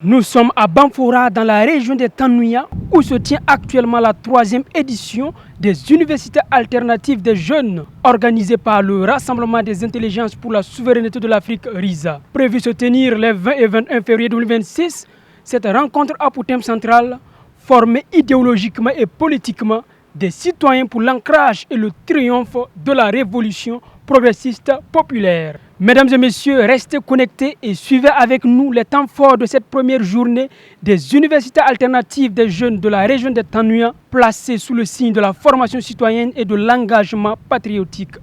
Nous sommes à Bamfora, dans la région de Tanouya, où se tient actuellement la 3e édition des universités alternatives des jeunes, organisée par le Rassemblement des intelligences pour la souveraineté de l'Afrique, RISA. Prévu se tenir les 20 et 21 février 2026, cette rencontre a pour thème central former idéologiquement et politiquement des citoyens pour l'ancrage et le triomphe de la révolution progressiste populaire. Mesdames et messieurs, restez connectés et suivez avec nous les temps forts de cette première journée des universités alternatives des jeunes de la région de Tanouya, placées sous le signe de la formation citoyenne et de l'engagement patriotique.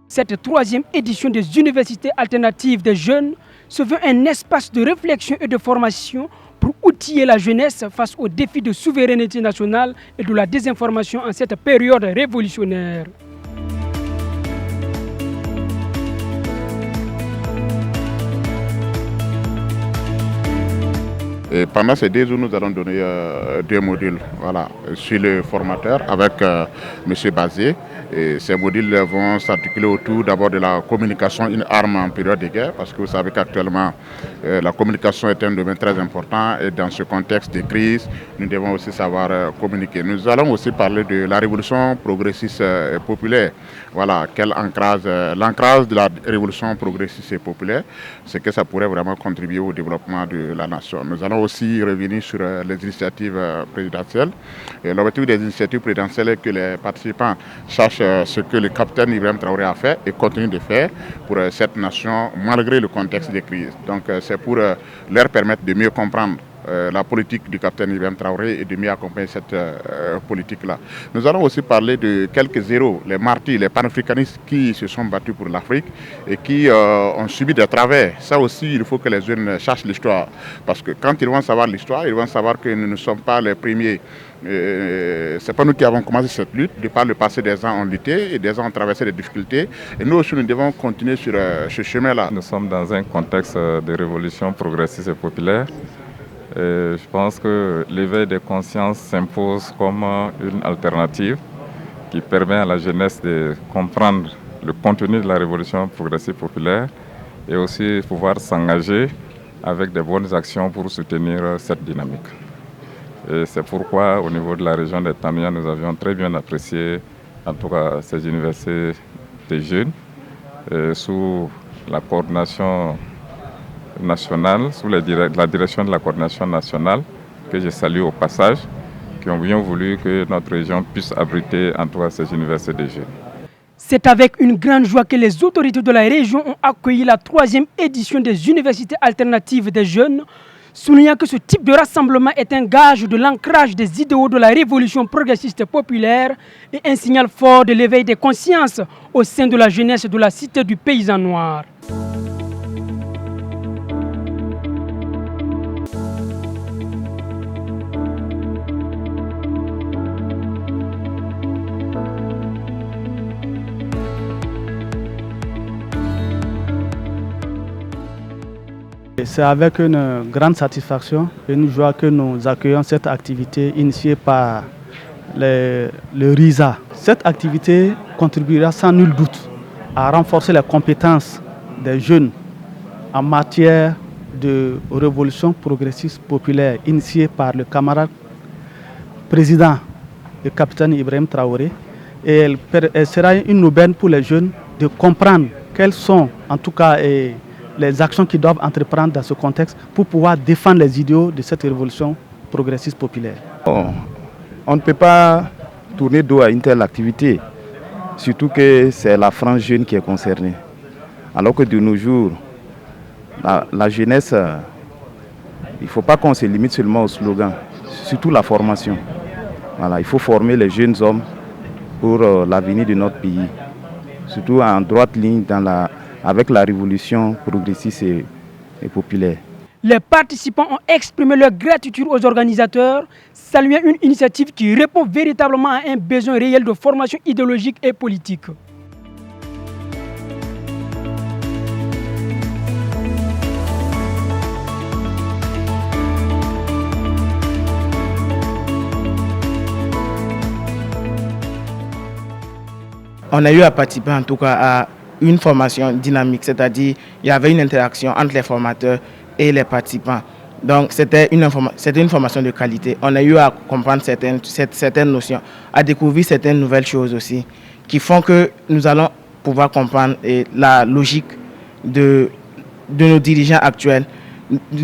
Cette 3e édition des universités alternatives des jeunes se veut un espace de réflexion et de formation pour outiller la jeunesse face aux défis de souveraineté nationale et de la désinformation en cette période révolutionnaire. Et pendant ces 2 jours, nous allons donner 2 modules sur le formateur avec M. Bazé. Et ces modules vont s'articuler autour d'abord de la communication, une arme en période de guerre, parce que vous savez qu'actuellement, la communication est un domaine très important et dans ce contexte de crise, nous devons aussi savoir communiquer. Nous allons aussi parler de la révolution progressiste et populaire. Voilà, l'ancrage de la révolution progressiste et populaire, c'est que ça pourrait vraiment contribuer au développement de la nation. Nous allons aussi revenir sur les initiatives présidentielles. L'objectif des initiatives présidentielles est que les participants sachent ce que le capitaine Ibrahim Traoré a fait et continue de faire pour cette nation malgré le contexte de crise. Donc c'est pour leur permettre de mieux comprendre la politique du capitaine Ibrahim Traoré et de mieux accompagner cette politique-là. Nous allons aussi parler de quelques héros, les martyrs, les panafricanistes qui se sont battus pour l'Afrique et qui ont subi des travers. Ça aussi, il faut que les jeunes sachent l'histoire. Parce que quand ils vont savoir l'histoire, ils vont savoir que nous ne sommes pas les premiers. C'est pas nous qui avons commencé cette lutte. De par le passé, des gens ont lutté et des gens ont traversé des difficultés. Et nous aussi, nous devons continuer sur ce chemin-là. Nous sommes dans un contexte de révolution progressiste et populaire. Et je pense que l'éveil des consciences s'impose comme une alternative qui permet à la jeunesse de comprendre le contenu de la révolution progressive populaire et aussi pouvoir s'engager avec des bonnes actions pour soutenir cette dynamique. Et c'est pourquoi au niveau de la région de Tanouya, nous avions très bien apprécié en tout cas ces universités des jeunes sous la coordination nationale, sous la direction de la coordination nationale, que je salue au passage, qui ont bien voulu que notre région puisse abriter en tout cas ces universités des jeunes. C'est avec une grande joie que les autorités de la région ont accueilli la 3e édition des universités alternatives des jeunes, soulignant que ce type de rassemblement est un gage de l'ancrage des idéaux de la révolution progressiste populaire et un signal fort de l'éveil des consciences au sein de la jeunesse de la cité du paysan noir. C'est avec une grande satisfaction et une joie que nous accueillons cette activité initiée par le RISA. Cette activité contribuera sans nul doute à renforcer les compétences des jeunes en matière de révolution progressiste populaire initiée par le camarade président, le capitaine Ibrahim Traoré. Et elle sera une aubaine pour les jeunes de comprendre quelles sont en tout cas les actions qu'ils doivent entreprendre dans ce contexte pour pouvoir défendre les idéaux de cette révolution progressiste populaire. On ne peut pas tourner dos à une telle activité, surtout que c'est la frange jeune qui est concernée. Alors que de nos jours, la jeunesse, il ne faut pas qu'on se limite seulement au slogan, surtout la formation. Voilà, il faut former les jeunes hommes pour l'avenir de notre pays, surtout en droite ligne avec la révolution progressiste et populaire. Les participants ont exprimé leur gratitude aux organisateurs, saluant une initiative qui répond véritablement à un besoin réel de formation idéologique et politique. On a eu à participer en tout cas à une formation dynamique, c'est-à-dire il y avait une interaction entre les formateurs et les participants. Donc c'était une formation de qualité. On a eu à comprendre certaines notions, à découvrir certaines nouvelles choses aussi, qui font que nous allons pouvoir comprendre la logique de nos dirigeants actuels.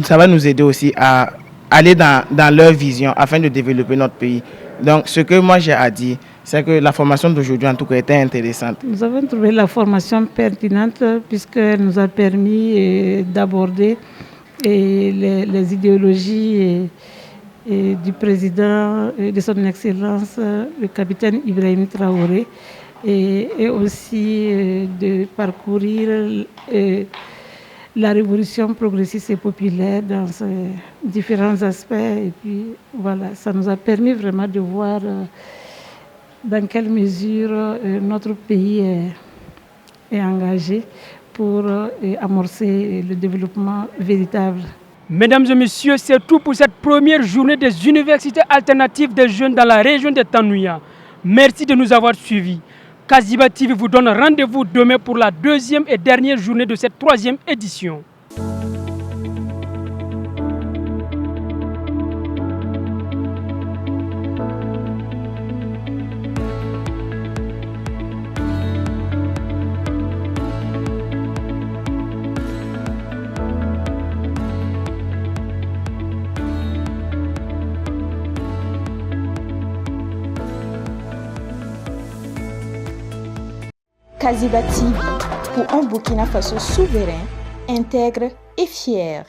Ça va nous aider aussi à aller dans leur vision afin de développer notre pays. Donc ce que moi j'ai à dire, c'est que la formation d'aujourd'hui en tout cas était intéressante. Nous avons trouvé la formation pertinente puisqu'elle nous a permis d'aborder les idéologies du président de son Excellence, le capitaine Ibrahim Traoré, et aussi de parcourir la révolution progressiste et populaire dans ses différents aspects. Et puis voilà, ça nous a permis vraiment de voir dans quelle mesure notre pays est engagé pour amorcer le développement véritable. Mesdames et messieurs, c'est tout pour cette première journée des universités alternatives des jeunes dans la région de Tanouya. Merci de nous avoir suivis. Kaziba TV vous donne rendez-vous demain pour la deuxième et dernière journée de cette troisième édition. Kaziba TV, pour un Burkina Faso souverain, intègre et fier.